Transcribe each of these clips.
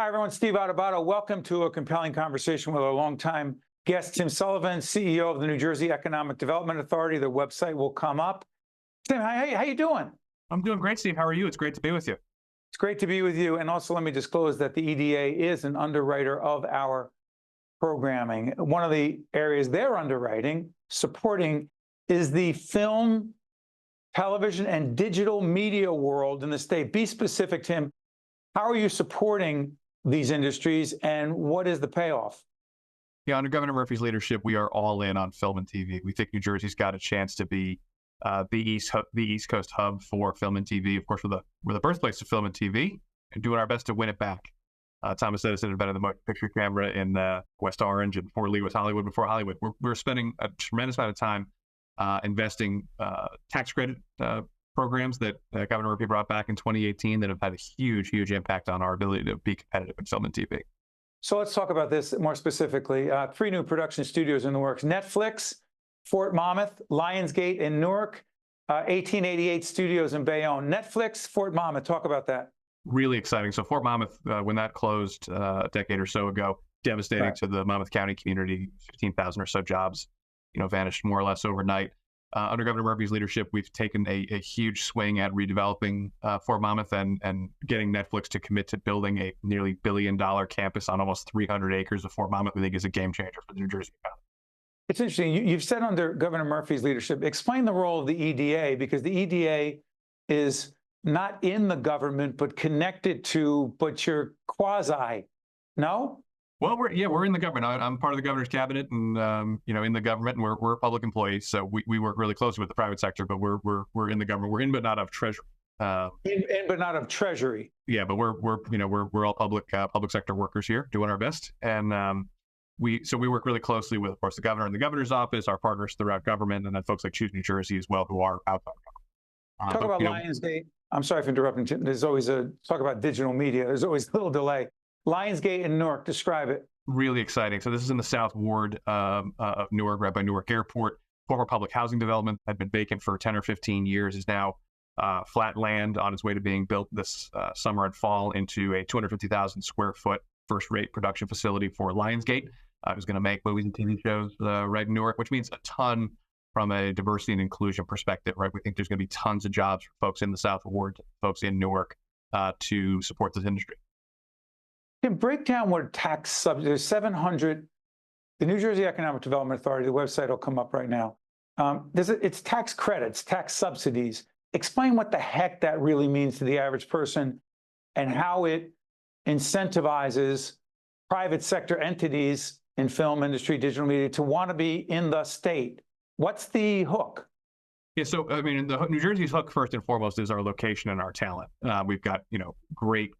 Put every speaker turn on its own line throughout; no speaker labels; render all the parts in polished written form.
Hi, everyone. Steve Adubato. Welcome to a compelling conversation with our longtime guest, Tim Sullivan, CEO of the New Jersey Economic Development Authority. Their website will come up. Tim, how you doing?
I'm doing great, Steve. How are you? It's great to be with you.
It's great to be with you. And also, let me disclose that the EDA is an underwriter of our programming. One of the areas they're underwriting, supporting, is the film, television, and digital media world in the state. Be specific, Tim. How are you supporting these industries, and what is the payoff?
Yeah, under Governor Murphy's leadership, we are all in on film and TV. We think New Jersey's got a chance to be the East Coast hub for film and TV. Of course, we're the birthplace of film and TV, and doing our best to win it back. Thomas Edison invented the motion picture camera in West Orange, and Fort Lee was Hollywood before Hollywood. We're spending a tremendous amount of time investing tax credit programs that Governor Murphy brought back in 2018 that have had a huge impact on our ability to be competitive in film and TV.
So let's talk about this more specifically. 3 new production studios in the works: Netflix, Fort Monmouth, Lionsgate in Newark, 1888 Studios in Bayonne. Netflix, Fort Monmouth. Talk about that.
Really exciting. So Fort Monmouth, when that closed a decade or so ago, devastating to the Monmouth County community. 15,000 or so jobs, vanished more or less overnight. Under Governor Murphy's leadership, we've taken a huge swing at redeveloping Fort Monmouth and getting Netflix to commit to building a nearly $1 billion campus on almost 300 acres of Fort Monmouth. We think is a game changer for the New Jersey economy.
It's interesting. You've said under Governor Murphy's leadership, explain the role of the EDA, because the EDA is not in the government, but connected to, but you're quasi, no?
Well, we're in the government. I'm part of the governor's cabinet, and in the government, and we're public employees, so we work really closely with the private sector. But we're in the government. We're in, but not of Treasury.
In, but not of Treasury.
Yeah, but we're all public sector workers here, doing our best, and we work really closely with, of course, the governor and the governor's office, our partners throughout government, and then folks like Choose New Jersey as well, who are outside government.
Talk about Lionsgate. I'm sorry for interrupting, Tim. There's always talk about digital media. There's always a little delay. Lionsgate in Newark, describe it.
Really exciting. So this is in the South Ward of Newark, right by Newark Airport. Former public housing development, had been vacant for 10 or 15 years, is now flat land on its way to being built this summer and fall into a 250,000 square foot first-rate production facility for Lionsgate. Who's going to make movies and TV shows right in Newark, which means a ton from a diversity and inclusion perspective, right? We think there's going to be tons of jobs for folks in the South Ward, folks in Newark, to support this industry.
Can break down what tax subsidies, there's 700, the New Jersey Economic Development Authority, the website will come up right now. It's tax credits, tax subsidies. Explain what the heck that really means to the average person and how it incentivizes private sector entities in film industry, digital media to want to be in the state. What's the hook?
Yeah, so I mean, the New Jersey's hook first and foremost is our location and our talent. We've got great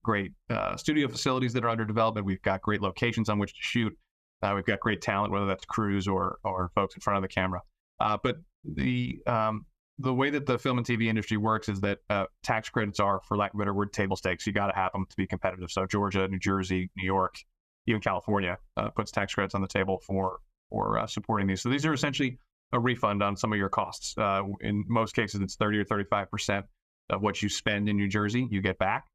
studio facilities that are under development. We've got great locations on which to shoot. We've got great talent, whether that's crews or folks in front of the camera. But the way that the film and TV industry works is that tax credits are, for lack of a better word, table stakes. You got to have them to be competitive. So Georgia, New Jersey, New York, even California puts tax credits on the table for supporting these. So these are essentially a refund on some of your costs. In most cases, it's 30 or 35% of what you spend in New Jersey, you get back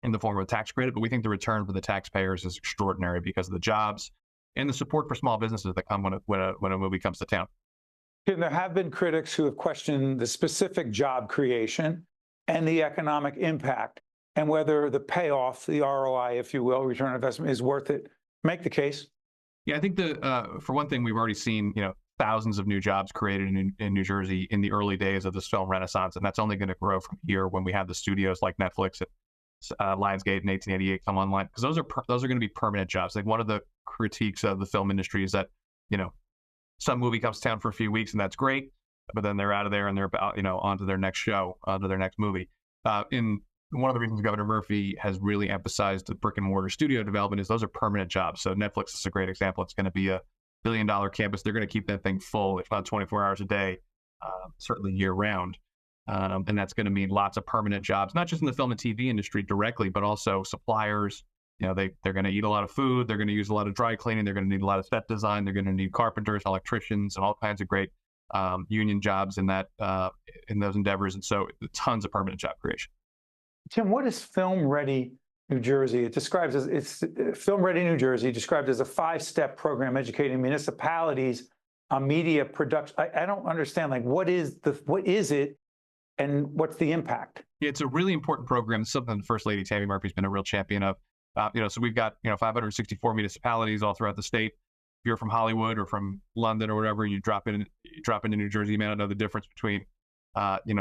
in the form of a tax credit. But we think the return for the taxpayers is extraordinary because of the jobs and the support for small businesses that come when a movie comes to town.
There have been critics who have questioned the specific job creation and the economic impact and whether the payoff, the ROI, if you will, return on investment, is worth it. Make the case.
Yeah, I think for one thing, we've already seen, thousands of new jobs created in New Jersey in the early days of this film renaissance, and that's only going to grow from here when we have the studios like Netflix and Lionsgate and 1888 come online, because those are going to be permanent jobs. Like, one of the critiques of the film industry is that some movie comes to town for a few weeks and that's great, but then they're out of there and they're about on to their next show, on to their next movie. In one of the reasons Governor Murphy has really emphasized the brick and mortar studio development is those are permanent jobs. So Netflix is a great example. It's going to be a $1 billion campus. They're going to keep that thing full, if not 24 hours a day, certainly year round. And that's going to mean lots of permanent jobs, not just in the film and TV industry directly, but also suppliers. They're going to eat a lot of food. They're going to use a lot of dry cleaning. They're going to need a lot of set design. They're going to need carpenters, electricians, and all kinds of great union jobs in those endeavors. And so tons of permanent job creation.
Tim, what does film ready New Jersey. It describes as it's Film Ready New Jersey, described as a 5-step program educating municipalities on media production. I don't understand, like, what is it and what's the impact?
Yeah, it's a really important program. It's something the First Lady Tammy Murphy's been a real champion of. So we've got 564 municipalities all throughout the state. If you're from Hollywood or from London or whatever, you drop into New Jersey, you may not know the difference between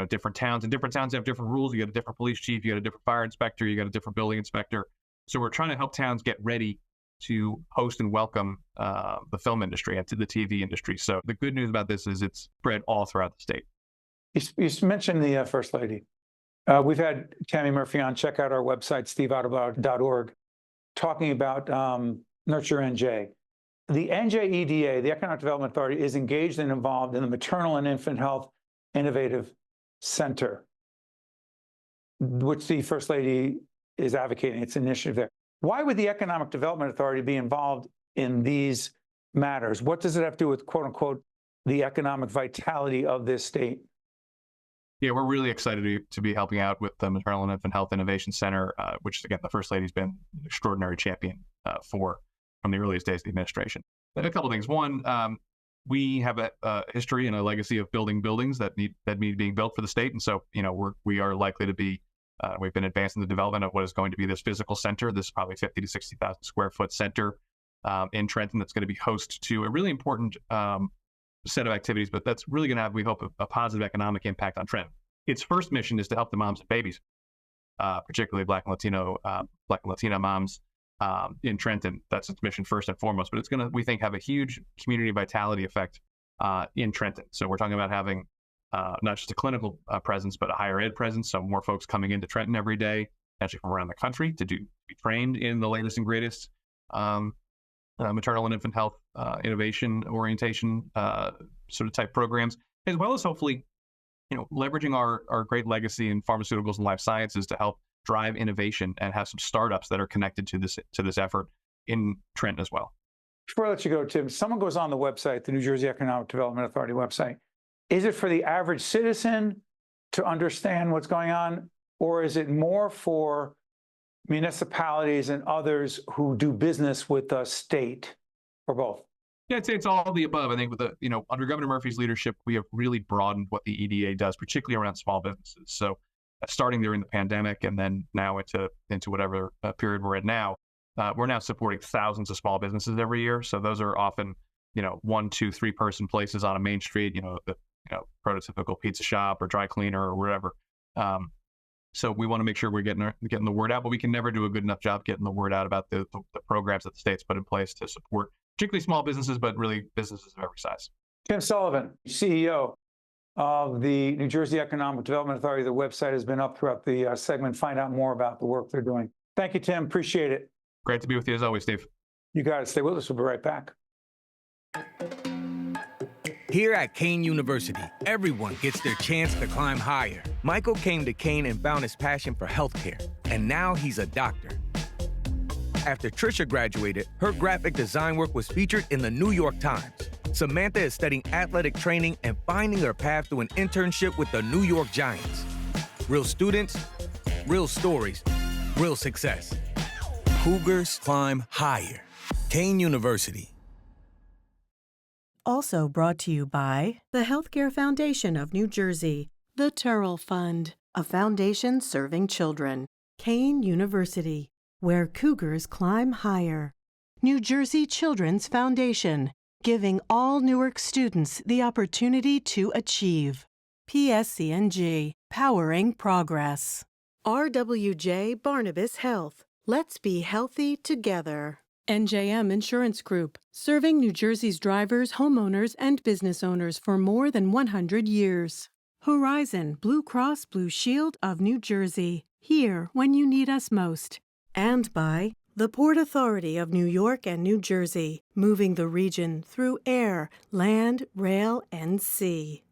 different towns. And different towns have different rules. You got a different police chief, you got a different fire inspector, you got a different building inspector. So we're trying to help towns get ready to host and welcome the film industry and to the TV industry. So the good news about this is it's spread all throughout the state.
You mentioned the First Lady. We've had Tammy Murphy on. Check out our website, steveadubato.org, talking about Nurture NJ. The NJEDA, the Economic Development Authority, is engaged and involved in the Maternal and Infant Health Innovative Center, which the First Lady is advocating. It's an initiative there. Why would the Economic Development Authority be involved in these matters? What does it have to do with, quote unquote, the economic vitality of this state?
Yeah, we're really excited to be helping out with the Maternal and Infant Health Innovation Center, which, again, the First Lady's been an extraordinary champion for from the earliest days of the administration. But a couple of things. One, we have a history and a legacy of building buildings that need being built for the state, and so we are likely to be. We've been advancing the development of what is going to be this physical center. This is probably 50 to 60,000 square foot center in Trenton that's going to be host to a really important set of activities, but that's really going to have, we hope, a positive economic impact on Trenton. Its first mission is to help the moms and babies, particularly Black and Latina moms in Trenton. That's its mission first and foremost, but it's going to, we think, have a huge community vitality effect in Trenton. So we're talking about having not just a clinical presence, but a higher ed presence. So more folks coming into Trenton every day, actually from around the country, to be trained in the latest and greatest maternal and infant health innovation orientation sort of type programs, as well as hopefully, leveraging our great legacy in pharmaceuticals and life sciences to help drive innovation and have some startups that are connected to this effort in Trenton as well.
Before I let you go, Tim, someone goes on the website, the New Jersey Economic Development Authority website. Is it for the average citizen to understand what's going on, or is it more for municipalities and others who do business with the state, or both?
Yeah, I'd say it's all of the above. I think with under Governor Murphy's leadership, we have really broadened what the EDA does, particularly around small businesses. So starting during the pandemic and then now into whatever period we're in now, we're now supporting thousands of small businesses every year. So those are often, 1, 2, 3 person places on a main street, the prototypical pizza shop or dry cleaner or whatever. So we want to make sure we're getting the word out, but we can never do a good enough job getting the word out about the programs that the state's put in place to support particularly small businesses, but really businesses of every size.
Tim Sullivan, CEO of the New Jersey Economic Development Authority. The website has been up throughout the segment. Find out more about the work they're doing. Thank you, Tim. Appreciate it.
Great to be with you as always, Steve.
You got it. Stay with us. We'll be right back.
Here at Kane University, everyone gets their chance to climb higher. Michael came to Kane and found his passion for healthcare, and now he's a doctor. After Trisha graduated, her graphic design work was featured in the New York Times. Samantha is studying athletic training and finding her path to an internship with the New York Giants. Real students, real stories, real success. Cougars climb higher. Kane University.
Also brought to you by the Healthcare Foundation of New Jersey, the Turrell Fund, a foundation serving children, Kane University, where Cougars climb higher, New Jersey Children's Foundation, giving all Newark students the opportunity to achieve, PSC&G, powering progress, RWJ Barnabas Health, let's be healthy together. NJM Insurance Group, serving New Jersey's drivers, homeowners, and business owners for more than 100 years. Horizon Blue Cross Blue Shield of New Jersey, here when you need us most. And by the Port Authority of New York and New Jersey, moving the region through air, land, rail, and sea.